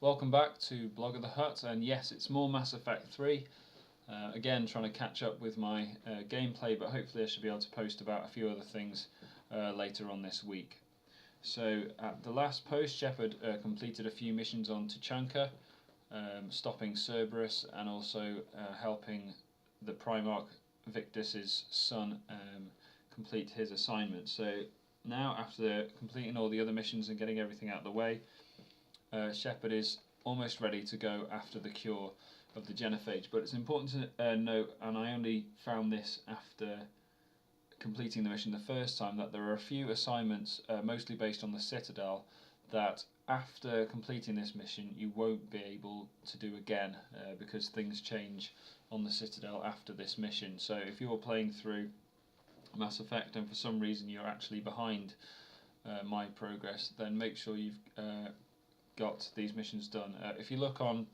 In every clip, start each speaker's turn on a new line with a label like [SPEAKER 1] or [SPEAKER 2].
[SPEAKER 1] Welcome back to Blog of the Hut, and yes, it's more Mass Effect 3. Again, trying to catch up with my gameplay, but hopefully I should be able to post about a few other things later on this week. So at the last post, Shepard completed a few missions on Tuchanks, stopping Cerberus and also helping the Primarch Victus's son complete his assignment. So now, after completing all the other missions and getting everything out of the way, Shepard is almost ready to go after the cure of the genophage. But it's important to note, and I only found this after completing the mission the first time, that there are a few assignments, mostly based on the Citadel, that after completing this mission you won't be able to do again, because things change on the Citadel after this mission. So if you're playing through Mass Effect and for some reason you're actually behind my progress, then make sure you've got these missions done. If you look on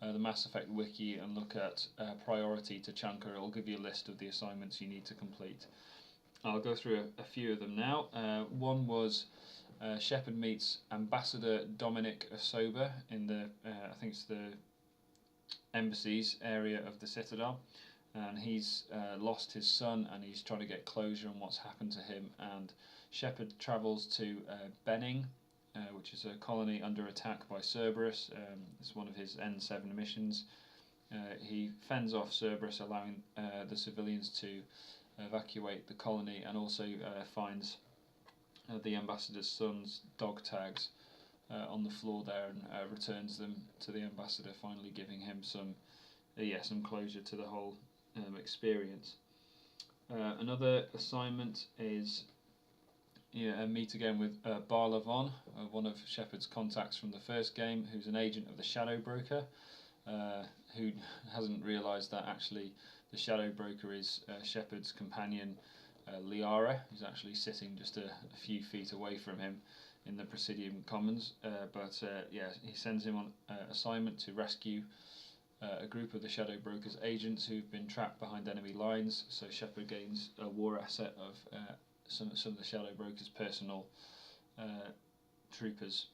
[SPEAKER 1] the Mass Effect wiki and look at priority to Tuchanks, it will give you a list of the assignments you need to complete. I'll go through a few of them now. One was Shepard meets Ambassador Dominic Osoba in the I think it's the embassies area of the Citadel, and he's lost his son and he's trying to get closure on what's happened to him. And Shepard travels to Benning, which is a colony under attack by Cerberus. It's one of his N7 missions. He fends off Cerberus, allowing the civilians to evacuate the colony, and also finds the ambassador's son's dog tags on the floor there, and returns them to the ambassador, finally giving him some closure to the whole experience. Another assignment is meet again with Barla Von, one of Shepard's contacts from the first game, who's an agent of the Shadow Broker, who hasn't realised that actually the Shadow Broker is Shepard's companion, Liara, who's actually sitting just a few feet away from him in the Presidium Commons. He sends him on assignment to rescue a group of the Shadow Broker's agents who've been trapped behind enemy lines. So Shepard gains a war asset of some of the Shadow Broker's personal troopers.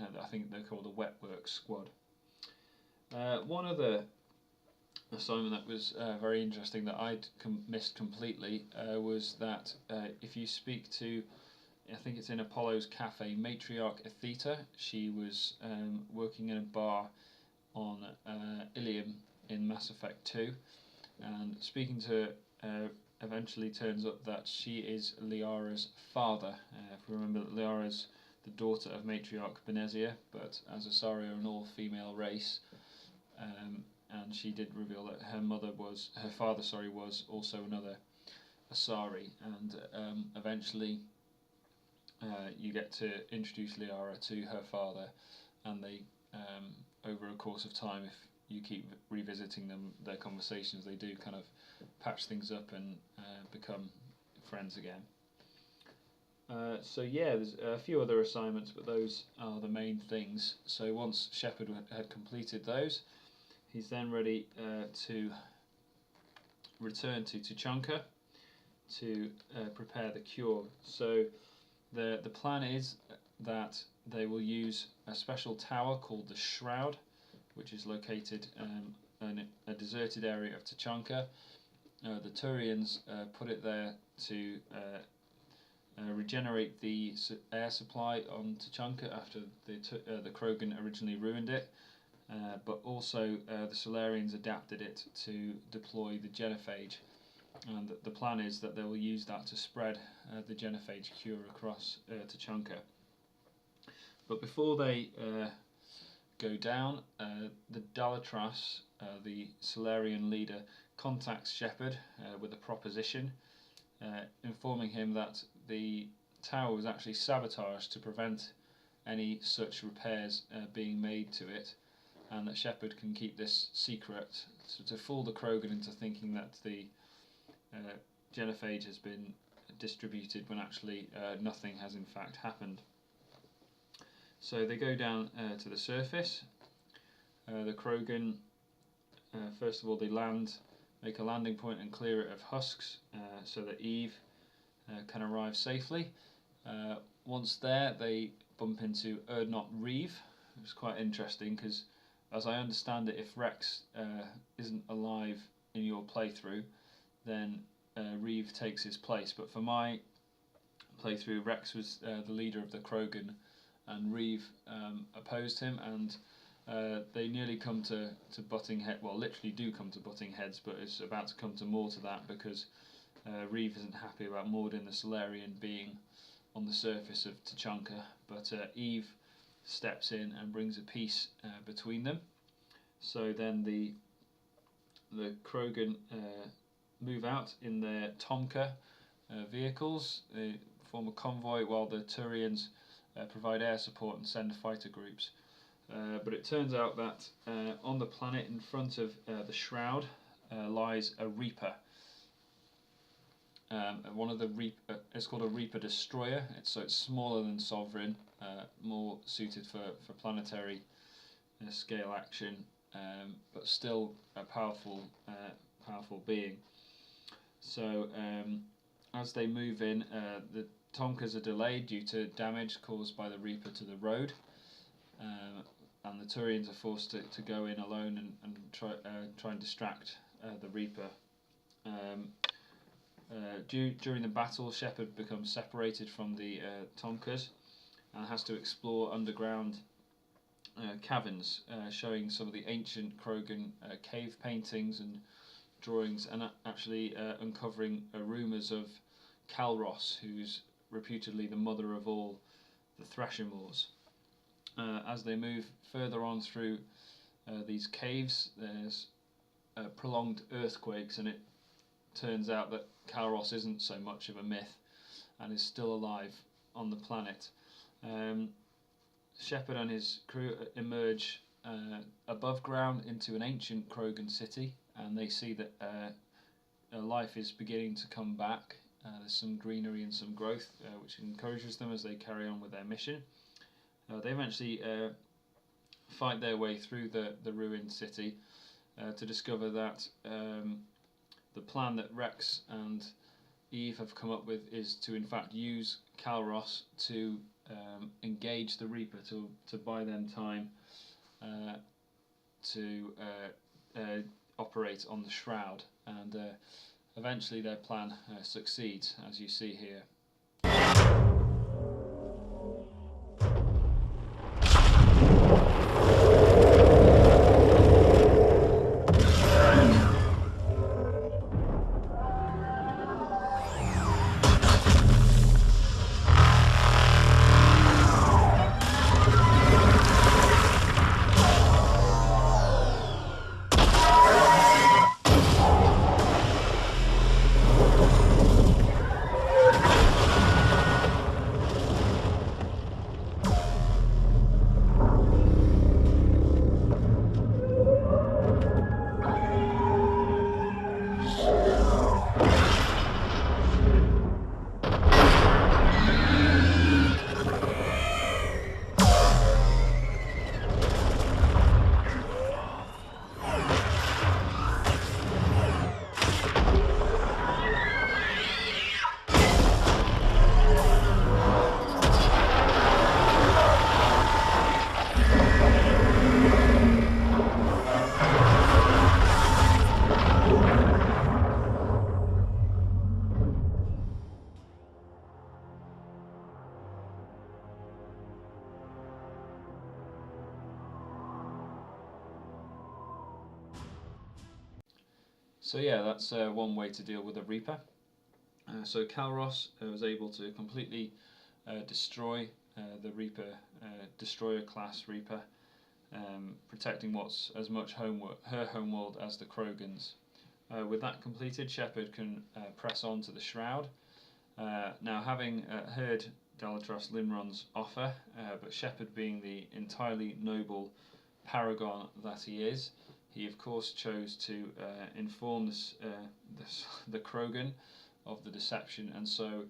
[SPEAKER 1] I think they're called the Wet Works Squad. One other assignment that was very interesting that I'd missed completely was that if you speak to, I think it's in Apollo's cafe, Matriarch Atheta. She was working in a bar on Ilium in Mass Effect 2, and speaking to eventually turns up that she is Liara's father. If we remember that Liara's the daughter of Matriarch Benezia, but as Asaria are an all-female race, and she did reveal that her father was also another Asari, and eventually you get to introduce Liara to her father, and they over a course of time, if you keep revisiting their conversations, they do kind of patch things up and become friends again. There's a few other assignments, but those are the main things. So once Shepard had completed those, he's then ready to return to Tuchanks to prepare the cure. So the plan is that they will use a special tower called the Shroud, which is located in a deserted area of Tuchanks. The Turians put it there to regenerate the air supply on Tuchanks after the Krogan originally ruined it, but also the Solarians adapted it to deploy the genophage, and the plan is that they will use that to spread the genophage cure across Tuchanks. But before they go down, the Dalatras, the Solarian leader, contacts Shepard with a proposition, informing him that the tower was actually sabotaged to prevent any such repairs being made to it, and that Shepard can keep this secret to fool the Krogan into thinking that the genophage has been distributed when actually nothing has in fact happened. So they go down to the surface. The Krogan, first of all, they make a landing point and clear it of husks so that Eve can arrive safely. Once there, they bump into Erdnot Reeve, It's quite interesting because, as I understand it, if Rex isn't alive in your playthrough, then Reeve takes his place. But for my playthrough, Rex was the leader of the Krogan, and Reeve opposed him, and they nearly come to butting heads. Well, literally do come to butting heads, but it's about to come to more to that because Reeve isn't happy about Mordin the Solarian being on the surface of Tuchanka, but Eve steps in and brings a peace between them. So then the Krogan move out in their Tomka vehicles. They form a convoy while the Turians provide air support and send fighter groups. But it turns out that on the planet in front of the Shroud lies a Reaper. One of the it's called a Reaper Destroyer. So it's smaller than Sovereign, more suited for planetary scale action, but still a powerful being. So as they move in, the Tomkas are delayed due to damage caused by the Reaper to the road, and the Turians are forced to go in alone and try and distract the Reaper. During the battle, Shepard becomes separated from the Tomkas and has to explore underground caverns, showing some of the ancient Krogan cave paintings and drawings, and actually uncovering rumours of Calros, who's reputedly the mother of all the Threshermoors. As they move further on through these caves, there's prolonged earthquakes, and it turns out that Calros isn't so much of a myth and is still alive on the planet. Shepard and his crew emerge above ground into an ancient Krogan city, and they see that life is beginning to come back. There's some greenery and some growth, which encourages them as they carry on with their mission. They eventually fight their way through the ruined city to discover that the plan that Rex and Eve have come up with is to in fact use Calros to engage the Reaper, to buy them time to operate on the Shroud, and eventually their plan succeeds, as you see here. So yeah, that's one way to deal with a Reaper. So Calros was able to completely destroy the Reaper, destroyer class Reaper, protecting what's as much her homeworld as the Krogans. With that completed, Shepard can press on to the Shroud. Now, having heard Dalatros Limron's offer, but Shepard being the entirely noble paragon that he is, he of course chose to inform the Krogan of the deception, and so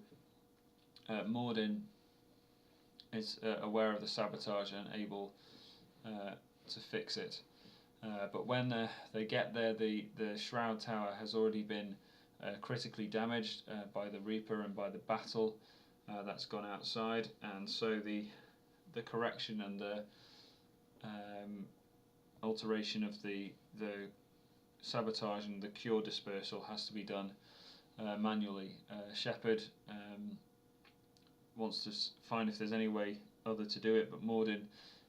[SPEAKER 1] Mordin is aware of the sabotage and able to fix it. But when they get there, the Shroud Tower has already been critically damaged by the Reaper and by the battle that's gone outside, and so the correction and alteration of the sabotage and the cure dispersal has to be done manually. Shepard wants to find if there's any way other to do it, but Mordin,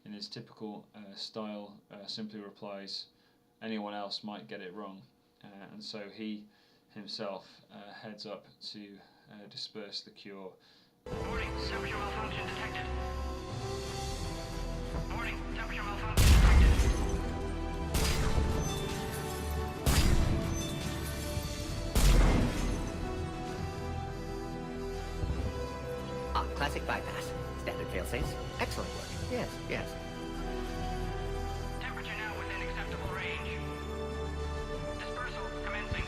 [SPEAKER 1] in his typical style, simply replies, anyone else might get it wrong, and so he himself heads up to disperse the cure.
[SPEAKER 2] Warning, temperature malfunction detected. Warning, temperature malfunction detected.
[SPEAKER 3] Ah, classic bypass. Standard failsafes. Excellent work. Yes, yes.
[SPEAKER 2] Temperature now within acceptable range. Dispersal commencing.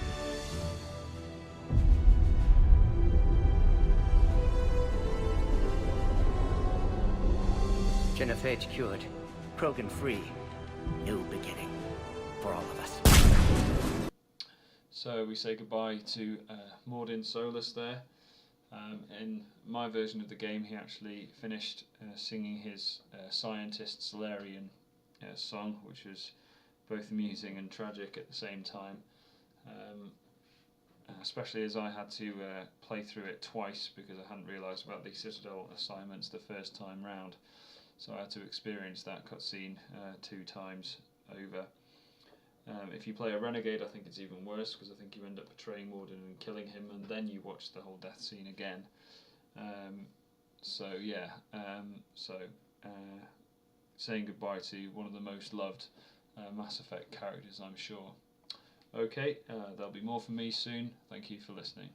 [SPEAKER 3] Genophage cured. Krogan free. New beginning. For all of us.
[SPEAKER 1] So we say goodbye to Mordin Solus there. In my version of the game, he actually finished singing his Scientist Solarian song, which was both amusing and tragic at the same time. Especially as I had to play through it twice because I hadn't realised about the Citadel assignments the first time round. So I had to experience that cutscene 2 times over. If you play a Renegade, I think it's even worse because I think you end up betraying Mordin and killing him, and then you watch the whole death scene again. Saying goodbye to one of the most loved Mass Effect characters, I'm sure. Okay, there'll be more from me soon. Thank you for listening.